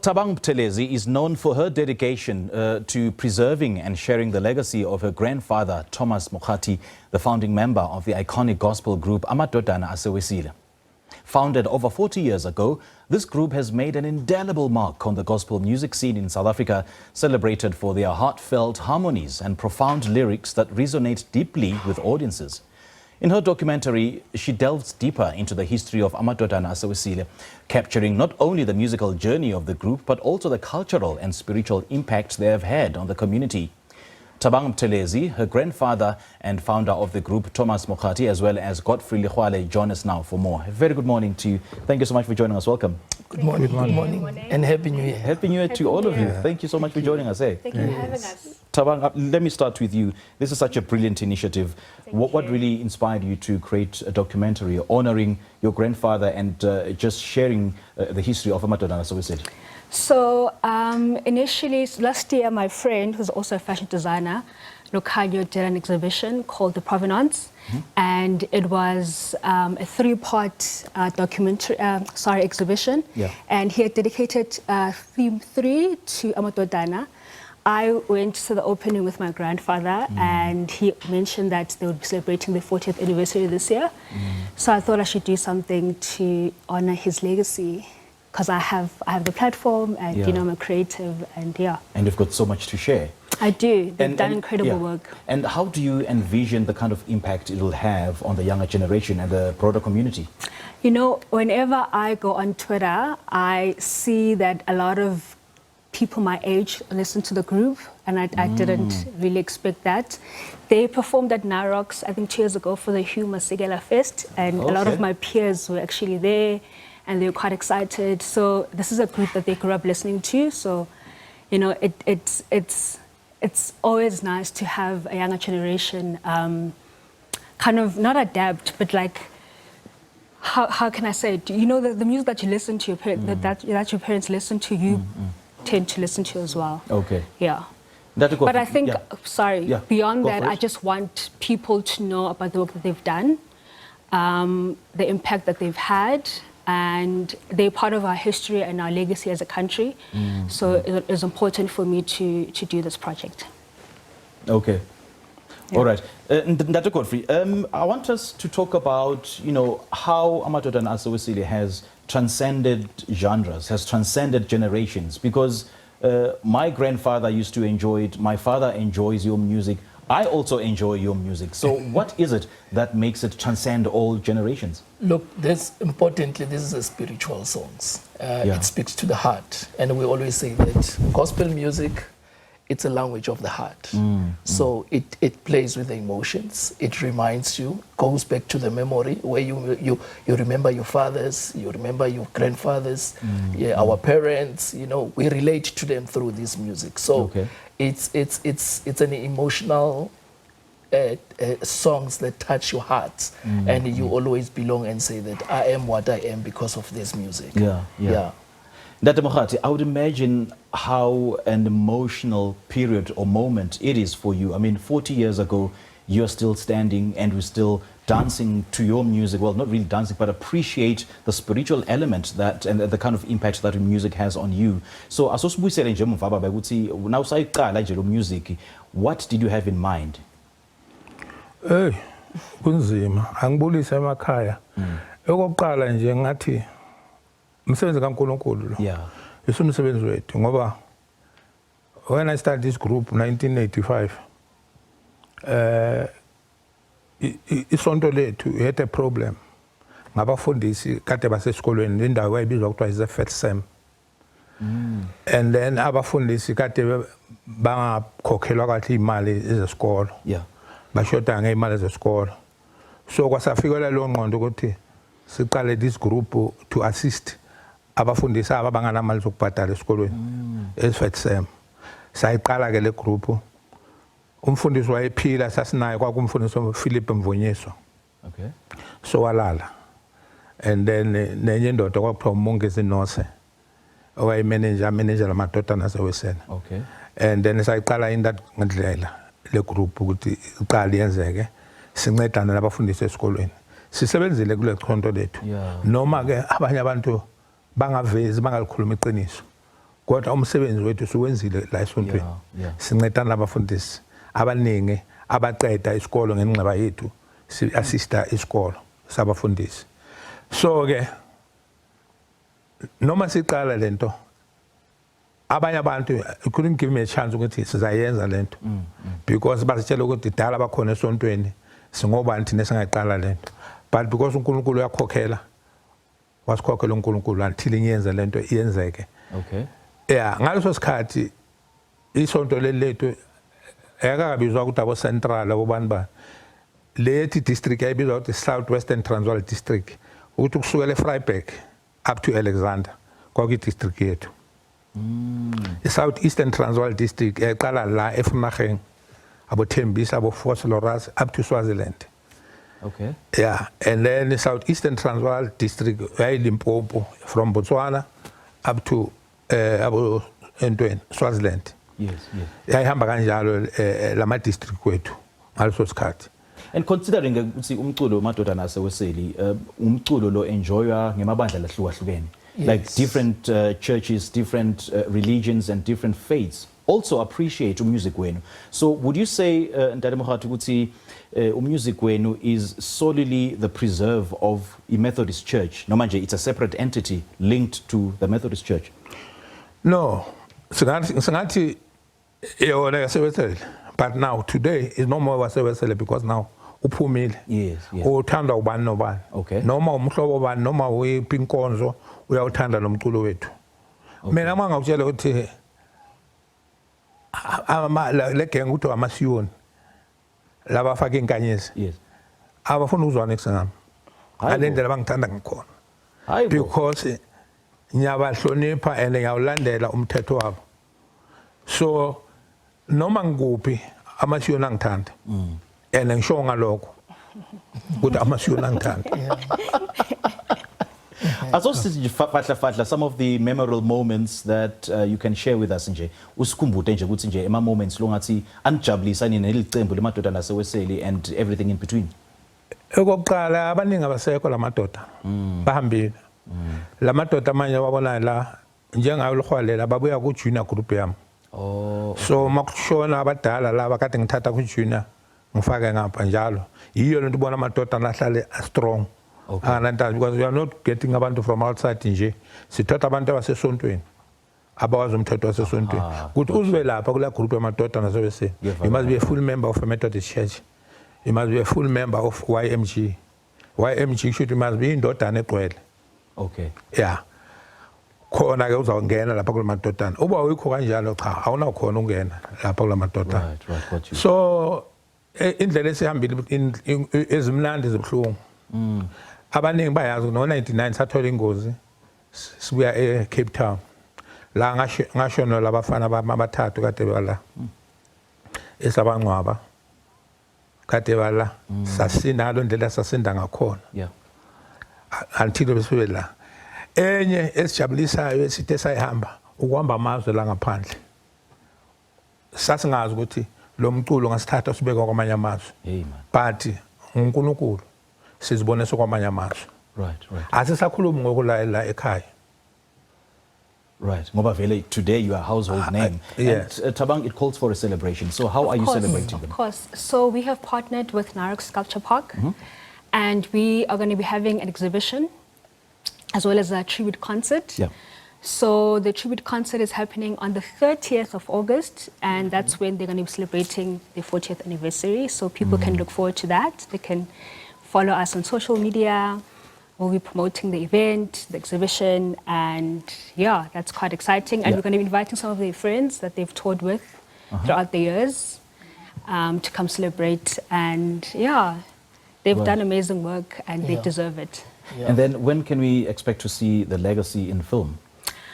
Thabang Buthelezi is known for her dedication to preserving and sharing the legacy of her grandfather, Thomas Mokhati, the founding member of the iconic gospel group Amadodana Ase Wesile. Founded over 40 years ago, this group has made an indelible mark on the gospel music scene in South Africa, celebrated for their heartfelt harmonies and profound lyrics that resonate deeply with audiences. In her documentary, she delves deeper into the history of Amadodana Ase Wesile, capturing not only the musical journey of the group, but also the cultural and spiritual impact they have had on the community. Thabang Buthelezi, her grandfather and founder of the group, Thomas Mokhati, as well as Godfrey Legwale, join us now for more. A very good morning to you. Thank you so much for joining us. Welcome. Good morning. Good morning. And Happy New Year. Happy New Year to all of you. Thank you so much for joining us. Thank you for having us. Thabang, let me start with you. This is such a brilliant initiative. What really inspired you to create a documentary honoring your grandfather and just sharing the history of Amadodana Ase Wesile? So initially, last year, my friend, who's also a fashion designer, Lokanyo, did an exhibition called The Provenance, and it was a three-part exhibition. Yeah. And he had dedicated theme 3 to Amadodana. I went to the opening with my grandfather, and he mentioned that they would be celebrating the 40th anniversary this year. So I thought I should do something to honor his legacy, because I have the platform, and you know, I'm a creative, and And you've got so much to share. I do. They've done incredible work. And how do you envision the kind of impact it will have on the younger generation and the broader community? You know, whenever I go on Twitter, I see that a lot of people my age listen to the group, and I didn't really expect that. They performed at Narox, I think 2 years ago, for the Hugh Masekela Fest, and a lot of my peers were actually there, and they were quite excited. So this is a group that they grew up listening to. So, you know, it's always nice to have a younger generation kind of not adapt, but like, how can I say it? You know, the music that you listen to, that your parents listen to, you tend to listen to as well. Okay. Yeah. But I think, beyond that, I just want people to know about the work that they've done, the impact that they've had, and they're part of our history and our legacy as a country. So it is important for me to do this project. Okay. Yeah. All right. Dr. Godfrey, I want us to talk about, you know, how Amadodana Ase Wesile has transcended genres, has transcended generations, because my grandfather used to enjoy it, my father enjoys your music, I also enjoy your music. So what is it that makes it transcend all generations? Look, importantly, this is a spiritual songs. It speaks to the heart. And we always say that gospel music, it's a language of the heart. So it plays with the emotions. It reminds you, goes back to the memory where you remember your fathers, you remember your grandfathers, our parents, you know, we relate to them through this music. So it's an emotional songs that touch your heart, and you always belong and say that I am what I am because of this music. Dr. Mokhati, I would imagine how an emotional period or moment it is for you. I mean, 40 years ago, you're still standing and we're still dancing to your music. Well, not really dancing, but appreciate the spiritual element that and the kind of impact that music has on you. So, music, what did you have in mind? Hey, kunzima. Angibulisa emakhaya. Okokuqala nje ngathi umsebenzi kaNkulunkulu lo. Yisona umsebenzi wethu ngoba when I started this group 1985 isonto lethu had a problem ngabafundisi kade basesikolweni indawo ayibizwa ukuthiwa is a first sem. And then abafundisi kade bangakhokhelwa kahle imali ezesikolo. Bashoda ngeimali zesikolo. So kwasafikela lo ngqondo ukuthi siqale this group to assist abafundisi abanganamali zokubhadala esikolweni esifet sem. Sayiqala ke le group. Umfundisi wayephila sasinayo kwakumfundisi uPhilip Mvunyiso. So walala. And then nenye indoda kwakuthiwa uMongezi Nose owayemanager lamadodana Ase Wesile. And then sayiqala indaba ngandlela le group ukuthi iqala yenzeke sincedana nabafundisi esikolweni. Sisebenzile kule chonto lethu. Noma ke abanye abantu bangavezi bangalikhuluma iqiniso. kodwa umsebenzi wethu siwenzile la esontweni Yeah. sincedana abafundisi abaningi abaqeda isikolo ngenxeba yethu si-assista isikolo sabafundisi. So ke noma siqala lento abanye abantu couldn't give me a chance ukuthi sizayenza lento because basitshela ukuthi dala bakhona esontweni singobani thina singaqala lento, but because uNkulunkulu uyakhokhela wasikhokhela uNkulunkulu until iyenza lento iyenzeke. Okay. Yeah, ngaleso sikhathi isonto lethu ekabizwa ukuthi abo central abobani ba lethi district ayibizwa ukuthi Southwestern Transvaal district ukuthi kusukela eVryburg up to Alexander kwakuyi district yethu. Southeastern Transvaal district eqala la eFremageng abo Thembisa abo Vosloorus up to Swaziland. Okay. Yeah, and then the Southeastern Transvaal district Limpopo from Botswana up to abo Swaziland. Yes. Yayihamba kanjalo lama district kwethu ngaleso sikhathi. And considering ukuthi umculo Amadodana Ase Wesile umculo lo enjoywa ngemabandla lahlukahlukene. Yes. Like different churches, different religions and different faiths also appreciate music wenu. So would you say Ntate Mokhati ukuthi music wenu is solely the preserve of the Methodist Church? No manje it's a separate entity linked to the Methodist Church. No, singathi yona Ase Wesile, but now today is no more Ase Wesile because now uphumile. Yes. Uthanda ubani nobani. Okay. Noma umhlobo obani noma uyiphi inkonzo uyawuthanda nomculo wethu. Mina mangakutshela ukuthi le gang ukuthi amasiyoni laba faka inkanyezi. Yes. Abafuna ukuzwana kusengami. Alendlela bangithanda ngakhona. Hayi bo. Because ngiyabahlonipha and ngiyawulandela umthetho wabo. So noma ngikuphi amasiyoni angithanda. And ngisho ngalokho ukuthi amasiyoni angithanda. Asosithi some of the memorable moments that you can share with us nje usikhumbute nje ukuthi nje ema moments longathi anijabulisa nelicembu leMadodana Ase Wesile and everything in between. Okokuqala abaningi abasekho lamadoda bahambile. Lamadoda manje wabona la njengayo Legwale babuya ku junior group yami. Oh. So makushona abadala laba kade ngithatha ku junior ngifake ngapha njalo. Yiyo lento ubona amadoda ahlale strong. Okay. Because we are not getting abantu from outside nje. Sithatha abantu abasesontweni. Abawazi umthetho wasesontweni. Ukuthi uzwe lapha kula group yamadoda Ase Wesile. You must be a full member of a Methodist church. You must be a full member of YMG. YMG should must be indodana egcwele. Okay. Yeah. Khona ke uzawungena lapha kulamadodana. Uba uyikho kanjalo cha awuna khona ungena lapha kulamadodana. Right, got you. So indlela esihambile ezimnandi zibhlungu. Abaningi bayazi no 99 sathola ingozi sibuya eCape Town. La ngashona labafana abathathu kade bala. Esabangcwaba. Kade bala sasinalo ndlela sasinda ngakhona. Yeah. Until besibela. Enye esijabulisayo esithe sayihamba ukuhamba amazwe la ngaphandle. Sasingazi ukuthi lo mculo ngasithatha sibeka kwamanye amazwe. Hey man. But uNkulunkulu sizibone sokwamanye amazwe. Right. Asisakhulumi ngokulayela ekhaya. Right. Ngoba vele today you are a household name. Yes. And Thabang, it calls for a celebration. So how are you celebrating them? Of course. So we have partnered with Narok Sculpture Park, and we are going to be having an exhibition as well as a tribute concert. Yeah. So the tribute concert is happening on the 30th of August, and that's when they're going to be celebrating the 40th anniversary. So people can look forward to that. They can follow us on social media. We'll be promoting the event, the exhibition, and yeah, that's quite exciting. And we're going to be inviting some of their friends that they've toured with throughout the years to come celebrate. And yeah, they've done amazing work and they deserve it. Yeah. And then when can we expect to see the legacy in film?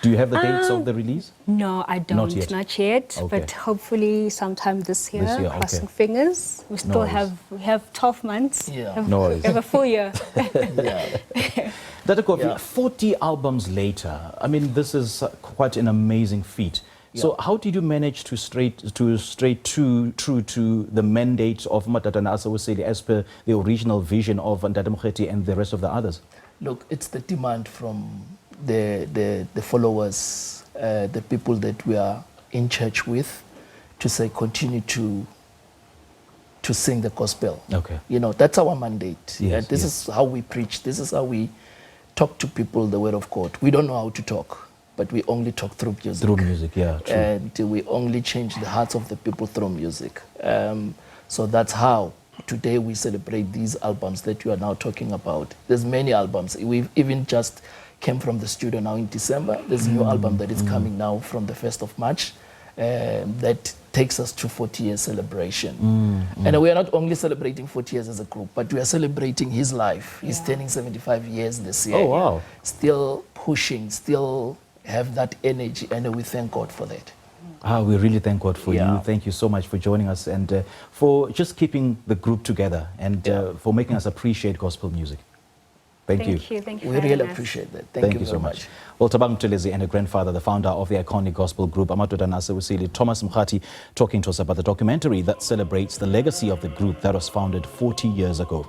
Do you have the dates of the release? No, I don't. Not yet. Okay. But hopefully sometime this year. This year, Crossing okay. fingers. We still worries. we have 12 months. Yeah. No worries. We have a full year. Yeah. Dr. Godfrey, Yeah. 40 albums later, I mean, this is quite an amazing feat. So how did you manage to stray true to the mandate of Amadodana Ase Wesile as per the original vision of Ntate Mokhati and the rest of the others? Look, it's the demand from the followers the people that we are in church with, to say continue to sing the gospel. Okay. You know, that's our mandate. Yes, This is how we preach. This is how we talk to people the word of God. We don't know how to talk, but we only talk through music. Through music, yeah, true. And we only change the hearts of the people through music. So that's how today we celebrate these albums that you are now talking about. There's many albums. We've even just came from the studio now in December. There's a new album that is coming now from the 1st of March that takes us to 40 years celebration. And we are not only celebrating 40 years as a group, but we are celebrating his life. He's turning 75 years this year. Oh, wow. Still pushing, still have that energy, and we thank God for that. We really thank God for Yeah. you. Thank you so much for joining us and for just keeping the group together and for making us appreciate gospel music. Thank you. Thank you. We really appreciate that. Thank you so very much. much. Well, Thabang Buthelezi and her grandfather, the founder of the iconic gospel group Amadodana Ase Wesile, Thomas Mokhati, talking to us about the documentary that celebrates the legacy of the group that was founded 40 years ago.